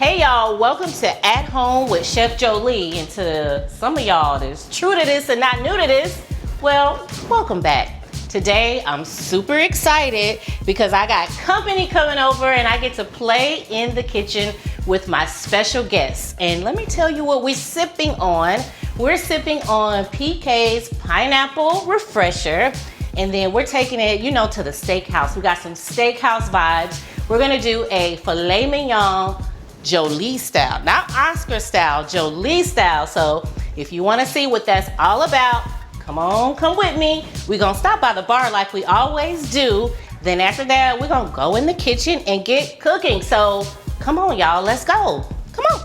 Hey y'all, welcome to At Home with Chef Jolie. And to some of y'all that's true to this and not new to this, well, welcome back. Today I'm super excited because I got company coming over and I get to play in the kitchen with my special guests. And let me tell you what we're sipping on. We're sipping on PK's Pineapple Refresher. And then we're taking it, you know, to the steakhouse. We got some steakhouse vibes. We're gonna do a Filet Mignon Jolie style, not Oscar style, Jolie style. So if you wanna see what that's all about, come on, come with me. We're gonna stop by the bar like we always do. Then after that, we're gonna go in the kitchen and get cooking. So come on, y'all, let's go. Come on.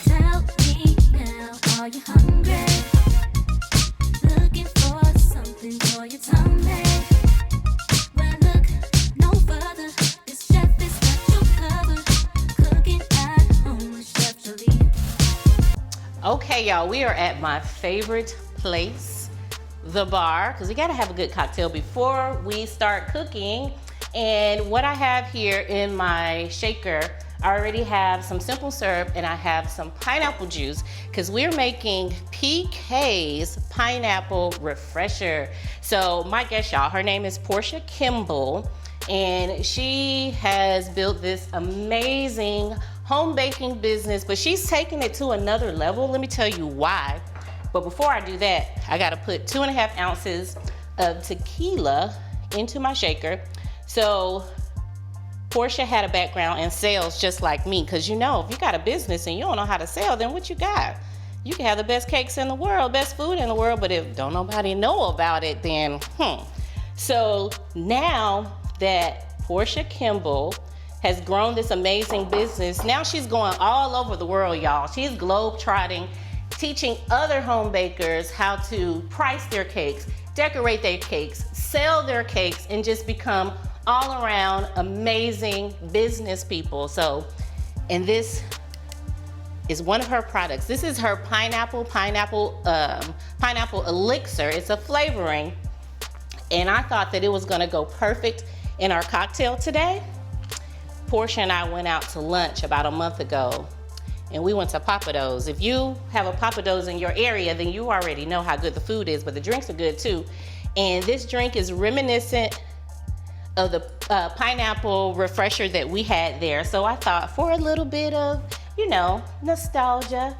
Tell me now, are you hungry? Looking for something for your tummy. Well, look no further. This chef is got you covered. Cooking at home with Chef Jolie. Okay, y'all, we are at my favorite place, the bar, because we gotta have a good cocktail before we start cooking. And what I have here in my shaker, I already have some simple syrup and I have some pineapple juice because we're making PK's Pineapple Refresher. So my guest, y'all, her name is Porsha Kimble, and she has built this amazing home baking business, but she's taking it to another level. Let me tell you why. But before I do that, I gotta put 2.5 ounces of tequila into my shaker. So Porsha had a background in sales just like me, because you know, if you got a business and you don't know how to sell, then what you got? You can have the best cakes in the world, best food in the world, but if don't nobody know about it, then So now that Porsha Kimble has grown this amazing business, now she's going all over the world, y'all. She's globe-trotting, teaching other home bakers how to price their cakes, decorate their cakes, sell their cakes, and just become all around amazing business people. So, and this is one of her products. This is her pineapple elixir. It's a flavoring, and I thought that it was gonna go perfect in our cocktail today. Porsha and I went out to lunch about a month ago, and we went to Papados. If you have a Papados in your area, then you already know how good the food is, but the drinks are good too. And this drink is reminiscent of the pineapple refresher that we had there. So I thought for a little bit of, you know, nostalgia,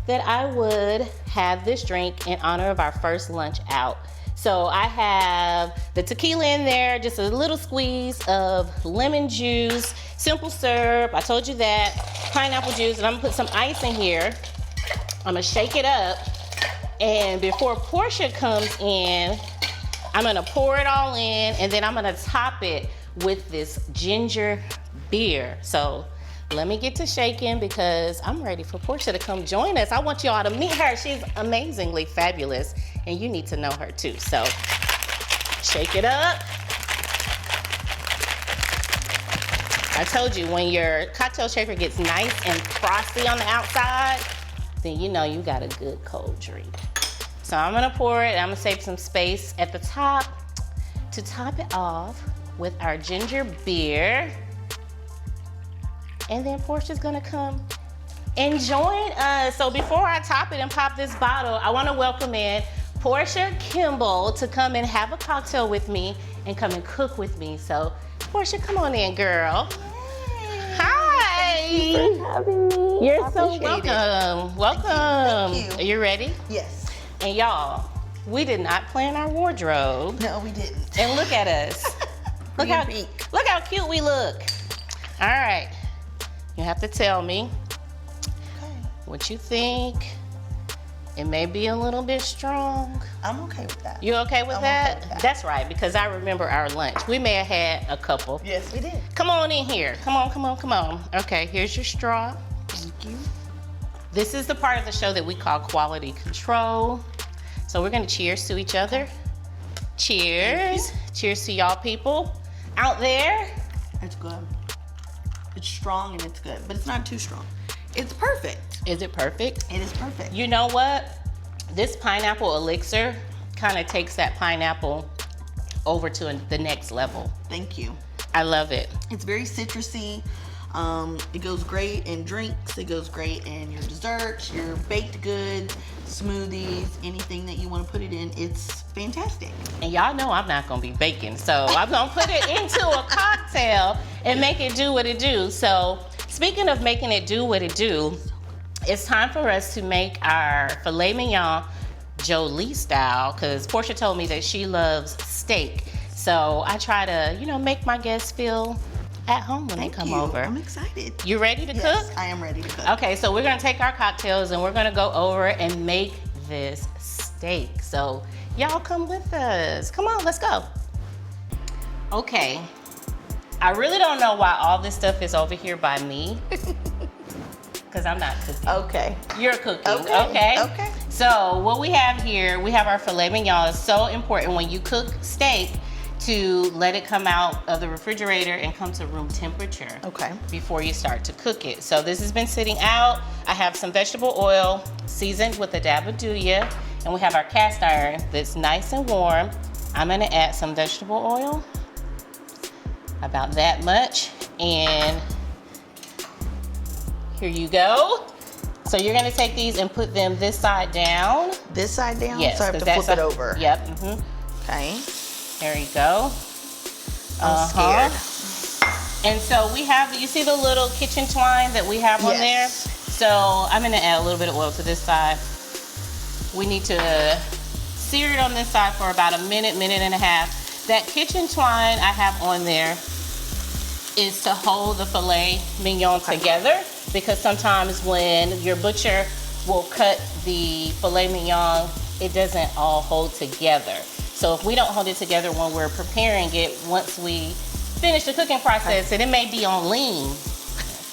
that I would have this drink in honor of our first lunch out. So I have the tequila in there, just a little squeeze of lemon juice, simple syrup, I told you that, pineapple juice, and I'm gonna put some ice in here. I'm gonna shake it up, and before Porsha comes in, I'm gonna pour it all in, and then I'm gonna top it with this ginger beer. So let me get to shaking because I'm ready for Porsha to come join us. I want y'all to meet her. She's amazingly fabulous, and you need to know her too. So shake it up. I told you, when your cocktail shaker gets nice and frosty on the outside, then you know you got a good cold drink. So I'm gonna pour it, and I'm gonna save some space at the top to top it off with our ginger beer. And then Porsha's gonna come and join us. So before I top it and pop this bottle, I wanna welcome in Porsha Kimble to come and have a cocktail with me and come and cook with me. So Porsha, come on in, girl. Hi. Thank you for having me. You're I so appreciate welcome. it. Welcome. Thank you. Are you ready? Yes. And y'all, we did not plan our wardrobe. No, we didn't. And look at us. look how cute we look. All right. You have to tell me what you think. It may be a little bit strong. I'm okay with that. You okay with I'm that? okay with that. That's right, because I remember our lunch. We may have had a couple. Yes, we did. Come on in here. Come on, come on, come on. Okay, here's your straw. Thank you. This is the part of the show that we call quality control. So we're gonna cheers to each other. Cheers. Cheers to y'all people out there. It's good. It's strong and it's good, but it's not too strong. It's perfect. Is it perfect? It is perfect. You know what? This pineapple elixir kind of takes that pineapple over to the next level. Thank you. I love it. It's very citrusy. It goes great in drinks. It goes great in your desserts, your baked goods, smoothies, anything that you want to put it in. It's fantastic. And y'all know I'm not gonna be baking, so I'm gonna put it into a cocktail and make it do what it do. So speaking of making it do what it do, it's time for us to make our filet mignon Jolie style, because Porsha told me that she loves steak. So I try to, you know, make my guests feel at home when they come over. I'm excited. You ready to Yes, cook? I am ready to cook. Okay, so we're gonna take our cocktails and we're gonna go over and make this steak. So y'all come with us. Come on, let's go. Okay, I really don't know why all this stuff is over here by me, because I'm not cooking. Okay. You're cooking, Okay. okay? So what we have here, we have our filet mignon. It's so important when you cook steak to let it come out of the refrigerator and come to room temperature. Okay. Before you start to cook it. So this has been sitting out. I have some vegetable oil seasoned with a dab of Duya, and we have our cast iron that's nice and warm. I'm gonna add some vegetable oil, about that much, and here you go. So you're gonna take these and put them this side down. This side down? Yes, So I have to 'cause flip it over. Yep. Okay. There you go. I'm scared. And so we have, you see the little kitchen twine that we have on there? Yes. So I'm gonna add a little bit of oil to this side. We need to sear it on this side for about a minute, minute and a half. That kitchen twine I have on there is to hold the filet mignon together, because sometimes when your butcher will cut the filet mignon, it doesn't all hold together. So if we don't hold it together when we're preparing it, once we finish the cooking process, and it may be on lean,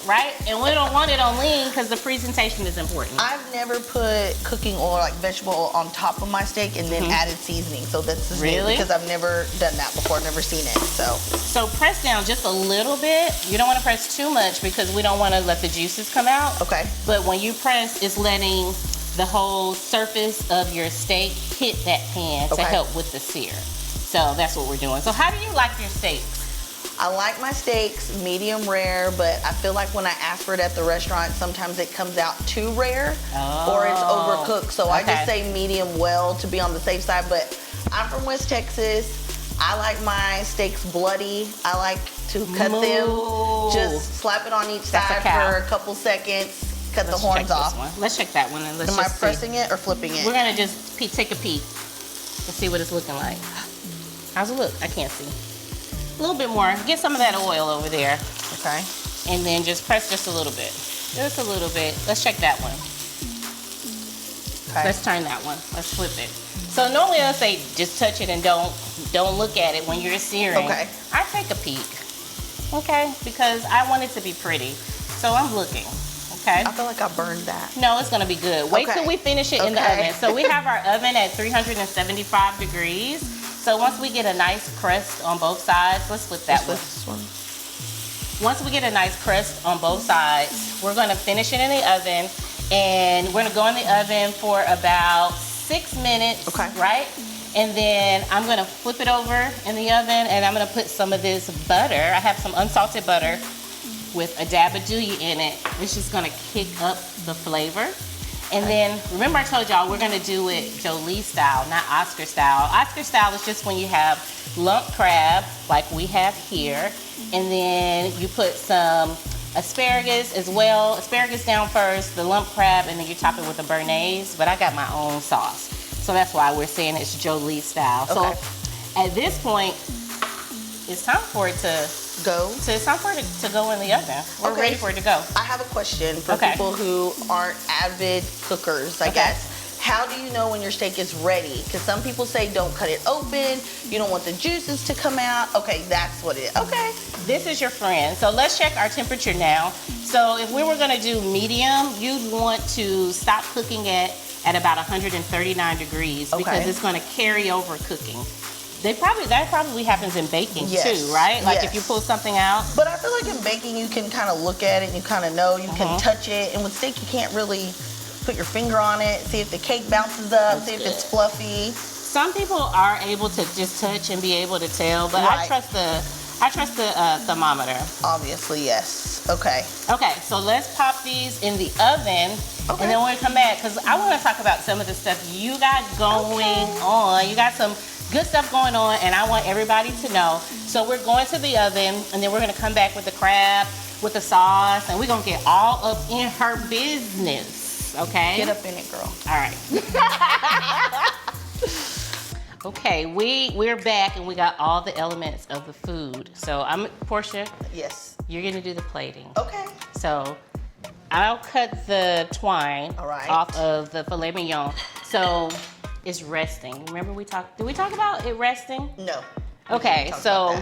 right? And we don't want it on lean because the presentation is important. I've never put cooking oil, like vegetable oil, on top of my steak and then added seasoning. So this is new, Really? because I've never done that before, never seen it. So press down just a little bit. You don't want to press too much because we don't want to let the juices come out. Okay. But when you press, it's letting the whole surface of your steak hit that pan to help with the sear. So that's what we're doing. So how do you like your steaks? I like my steaks medium rare, but I feel like when I ask for it at the restaurant, sometimes it comes out too rare or it's overcooked. So I just say medium well to be on the safe side. But I'm from West Texas. I like my steaks bloody. I like to cut them, just slap it on each side for a couple seconds, cut the horns off. Let's check that one and let's Am I pressing it or flipping it? We're gonna just take a peek and see what it's looking like. How's it look? I can't see. A little bit more. Get some of that oil over there. Okay. And then just press just a little bit. Just a little bit. Let's check that one. Okay. Let's turn that one. Let's flip it. So normally I'll say just touch it and don't look at it when you're searing. Okay. I take a peek. Okay? Because I want it to be pretty. So I'm looking. Okay? I feel like I burned that. No, it's gonna be good. Wait till we finish it in the oven. So we have our oven at 375 degrees. So once we get a nice crust on both sides, let's flip that one. This one. Once we get a nice crust on both sides, we're gonna finish it in the oven, and we're gonna go in the oven for about 6 minutes, right? And then I'm gonna flip it over in the oven, and I'm gonna put some of this butter. I have some unsalted butter with a dab of Duya in it. It's just gonna kick up the flavor. And then, remember I told y'all we're gonna do it Jolie style, not Oscar style. Oscar style is just when you have lump crab, like we have here, and then you put some asparagus as well. Asparagus down first, the lump crab, and then you top it with a béarnaise, but I got my own sauce. So that's why we're saying it's Jolie style. So at this point, it's time for it to go. So it's time for it to go in the oven. We're ready for it to go. I have a question for people who aren't avid cookers, I guess. How do you know when your steak is ready? Because some people say don't cut it open. You don't want the juices to come out. Okay, that's what it is. Okay. This is your friend. So let's check our temperature now. So if we were gonna do medium, you'd want to stop cooking it at about 139 degrees because it's gonna carry over cooking. That probably happens in baking too, right? Like if you pull something out. But I feel like in baking you can kind of look at it and you kind of know, you can touch it. And with steak you can't really put your finger on it, see if the cake bounces up, see if it's fluffy. Some people are able to just touch and be able to tell, but I I trust the thermometer. Obviously, yes. Okay. Okay, so let's pop these in the oven, Okay. and then when we come back, because I want to talk about some of the stuff you got going on. You got some good stuff going on, and I want everybody to know. So we're going to the oven, and then we're going to come back with the crab, with the sauce, and we're going to get all up in her business, okay? Get up in it, girl. All right. Okay, we're back, and we got all the elements of the food. So Porsha, Yes. you're gonna do the plating. Okay. So I'll cut the twine off of the filet mignon. So it's resting. Remember did we talk about it resting? No. Okay, so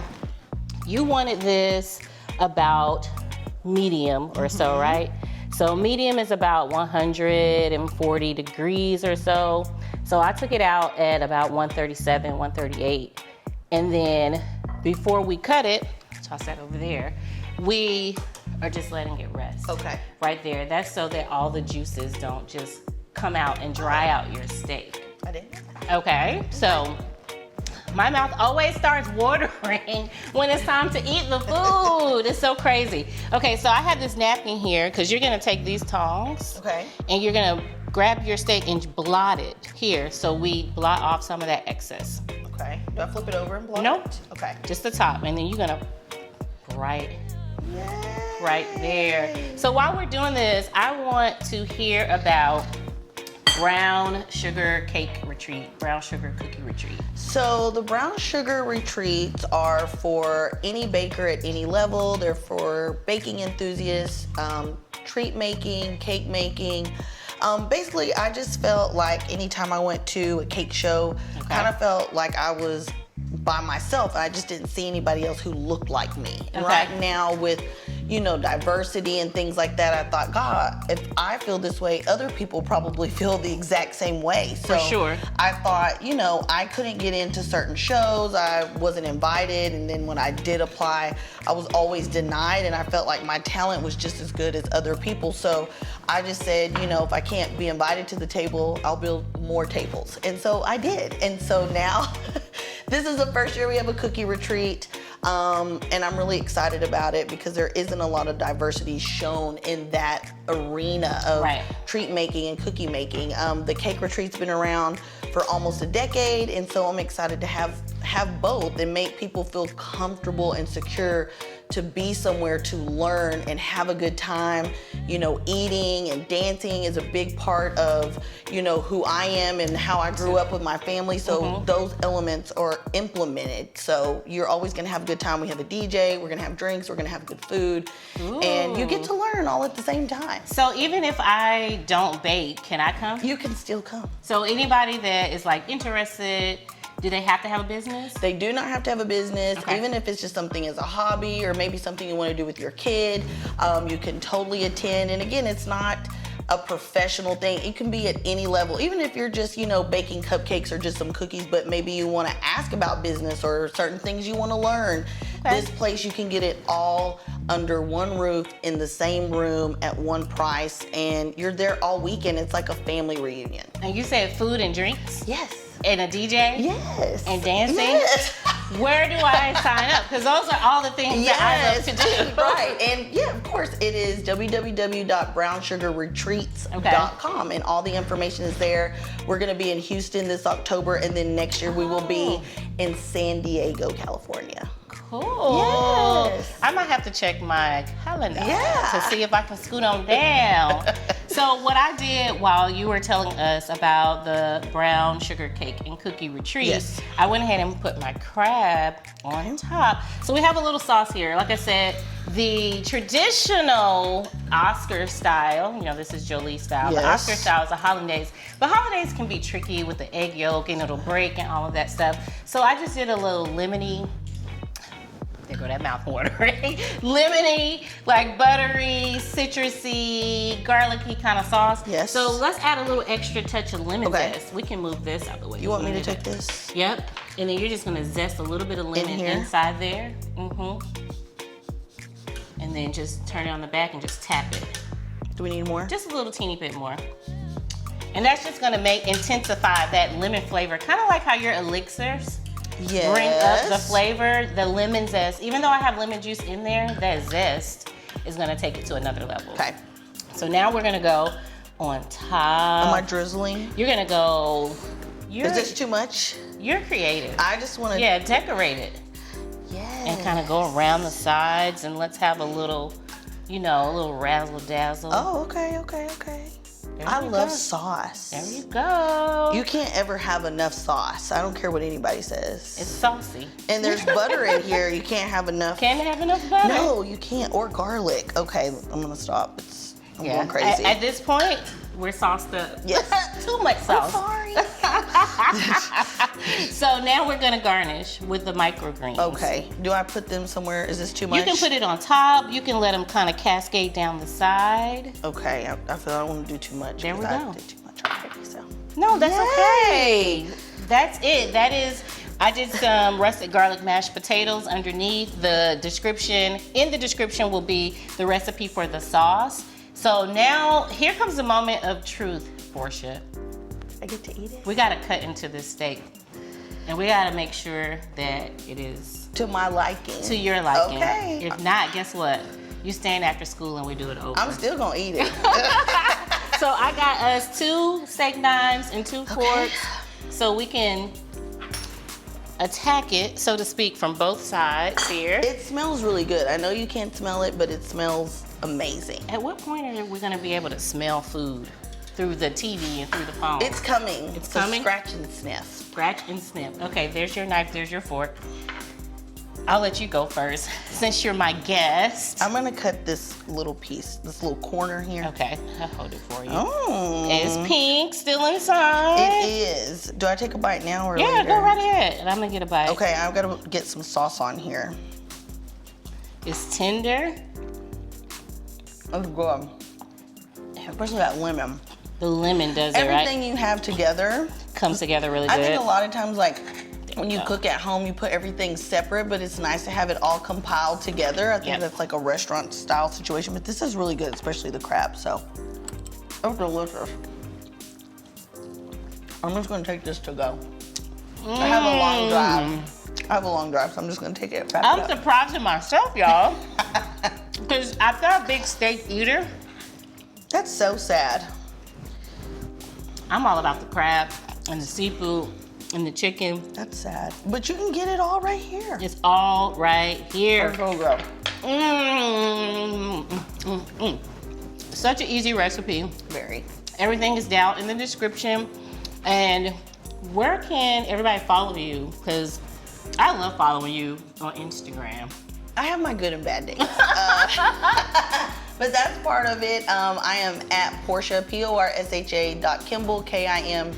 you wanted this about medium or so, right? So medium is about 140 degrees or so. So I took it out at about 137, 138. And then before we cut it, toss that over there, we are just letting it rest. Okay. Right there. That's so that all the juices don't just come out and dry out your steak. I didn't. Okay, so my mouth always starts watering when it's time to eat the food. It's so crazy. Okay, so I have this napkin here because you're gonna take these tongs. Okay. And you're gonna grab your steak and blot it here so we blot off some of that excess. Okay. Do I flip it over and blow Nope. it? Okay. Just the top, and then you're gonna right there. So while we're doing this, I want to hear about brown sugar cake retreat, brown sugar cookie retreat. So the brown sugar retreats are for any baker at any level. They're for baking enthusiasts, treat making, cake making. Basically, I just felt like anytime I went to a cake show, kind of felt like I was by myself. I just didn't see anybody else who looked like me. And right now with, diversity and things like that, I thought, God, if I feel this way, other people probably feel the exact same way. So for sure. I thought, I couldn't get into certain shows. I wasn't invited. And then when I did apply, I was always denied. And I felt like my talent was just as good as other people. So I just said, if I can't be invited to the table, I'll build more tables. And so I did. And so now this is the first year we have a cookie retreat. And I'm really excited about it because there isn't a lot of diversity shown in that arena of treat making and cookie making. The cake retreat's been around for almost a decade, and so I'm excited to have both and make people feel comfortable and secure to be somewhere to learn and have a good time. Eating and dancing is a big part of, who I am and how I grew up with my family. So those elements are implemented. So you're always gonna have a good time. We have a DJ, we're gonna have drinks, we're gonna have good food. Ooh. And you get to learn all at the same time. So even if I don't bake, can I come? You can still come. So anybody that is interested, do they have to have a business? They do not have to have a business. Even if it's just something as a hobby or maybe something you want to do with your kid, you can totally attend. And again, it's not a professional thing. It can be at any level. Even if you're just, baking cupcakes or just some cookies, but maybe you want to ask about business or certain things you want to learn. This place, you can get it all under one roof in the same room at one price, and you're there all weekend. It's like a family reunion. And you said food and drinks? Yes. And a DJ? Yes. And dancing? Yes. Where do I sign up? Because those are all the things that I love to do. Right. And yeah, of course, it is www.brownsugarretreats.com, and all the information is there. We're going to be in Houston this October, and then next year we will be in San Diego, California. Cool. Yes. I might have to check my calendar to see if I can scoot on down. So what I did while you were telling us about the brown sugar cake and cookie retreat, I went ahead and put my crab on top. So we have a little sauce here. Like I said, the traditional Oscar style, this is Jolie style. The Oscar style is a hollandaise. But hollandaise can be tricky with the egg yolk and it'll break and all of that stuff. So I just did a little lemony, there go that mouth watering, lemony, buttery, citrusy, garlicky kind of sauce. Yes. So let's add a little extra touch of lemon zest. We can move this out of the way. You want me to take this? Yep. And then you're just gonna zest a little bit of lemon inside there. And then just turn it on the back and just tap it. Do we need more? Just a little teeny bit more. And that's just gonna intensify that lemon flavor, kind of like how your elixirs Yes. bring up the flavor. The lemon zest, even though I have lemon juice in there, that zest is gonna take it to another level. Okay. So now we're gonna go on top. Am I drizzling? You're gonna go. Is this too much? You're creative. I just want to. Yeah, decorate it. Yes. And kind of go around the sides, and let's have a little, you know, a little razzle dazzle. Oh, okay. I love go. sauce. There you go. You can't ever have enough sauce. I don't care what anybody says. It's saucy. And there's butter in here. You can't have enough. Can't have enough butter. No, you can't. Or garlic. Okay, I'm gonna stop. I'm going crazy. At this point, we're sauced up. Yes. Too much sauce. I'm sorry. So now we're gonna garnish with the microgreens. Okay. Do I put them somewhere? Is this too much? You can put it on top. You can let them kind of cascade down the side. Okay. I feel I don't want to do too much. There we because go. I did too much already. So. No, that's Yay. okay. That's it. That is. I did some russet garlic mashed potatoes underneath. The description, in the description will be the recipe for the sauce. So now, here comes the moment of truth, Porsha. I get to eat it? We gotta cut into this steak. And we gotta make sure that it is To my liking. to your liking. Okay. If not, guess what? You staying after school and we do it over. I'm still gonna eat it. So I got us 2 steak knives and 2 forks so we can attack it, so to speak, from both sides here. It smells really good. I know you can't smell it, but it smells amazing. At what point are we gonna be able to smell food through the TV and through the phone? It's coming. It's So coming? Scratch and sniff. Scratch and snip. Okay, there's your knife, there's your fork. I'll let you go first, since you're my guest. I'm gonna cut this little piece, this little corner here. Okay, I'll hold it for you. Oh. It's pink, still inside. It is. Do I take a bite now or Yeah, later? go right ahead, and I'm gonna get a bite. Okay, I've gotta get some sauce on here. It's tender. That's good. Especially that lemon. The lemon does it, right? Everything you have together, Comes together really good. I think a lot of times, like, when you go. cook at home, you put everything separate, but it's nice to have it all compiled together. I think Yep. that's like a restaurant style situation, but this is really good, especially the crab, so. Oh, delicious. I'm just gonna take this to go. I have a long drive. So I'm just gonna take it. Wrap I'm it up. surprised at myself, y'all. Because after a big steak eater, That's so sad. I'm all about the crab and the seafood and the chicken. That's sad. But you can get it all right here. It's all right here. Go. Such an easy recipe. Very. Everything is down in the description. And where can everybody follow you? Because I love following you on Instagram. I have my good and bad days. But that's part of it. I am at Porsha, Porsha.Kimble, Kimble.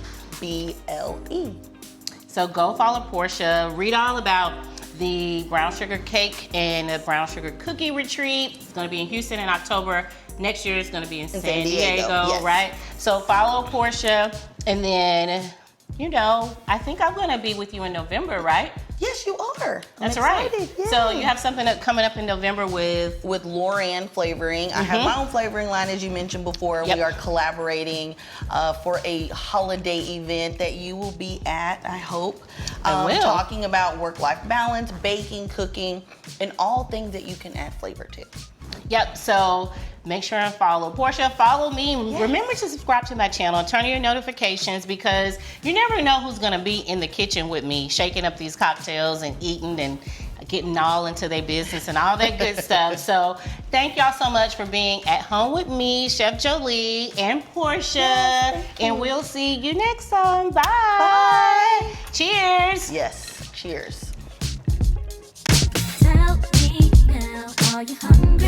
So go follow Porsha. Read all about the brown sugar cake and the brown sugar cookie retreat. It's going to be in Houston in October. Next year it's going to be in San Diego, yes. right? So follow Porsha, and then, you know, I think I'm going to be with you in November, right? Yes, you are. That's I'm right. excited. So Yay. you have something coming up in November with Lauren flavoring. I have my own flavoring line, as you mentioned before. Yep. We are collaborating for a holiday event that you will be at, I hope. I will. Talking about work-life balance, baking, cooking, and all things that you can add flavor to. Yep, so make sure and follow Porsha. Follow me. Yes. Remember to subscribe to my channel. Turn on your notifications, because you never know who's going to be in the kitchen with me, shaking up these cocktails and eating and getting all into their business and all that good stuff. So thank y'all so much for being at home with me, Chef Jolie and Porsha. Yes, and we'll see you next time. Bye. Cheers. Yes, cheers. Tell me now, are you hungry?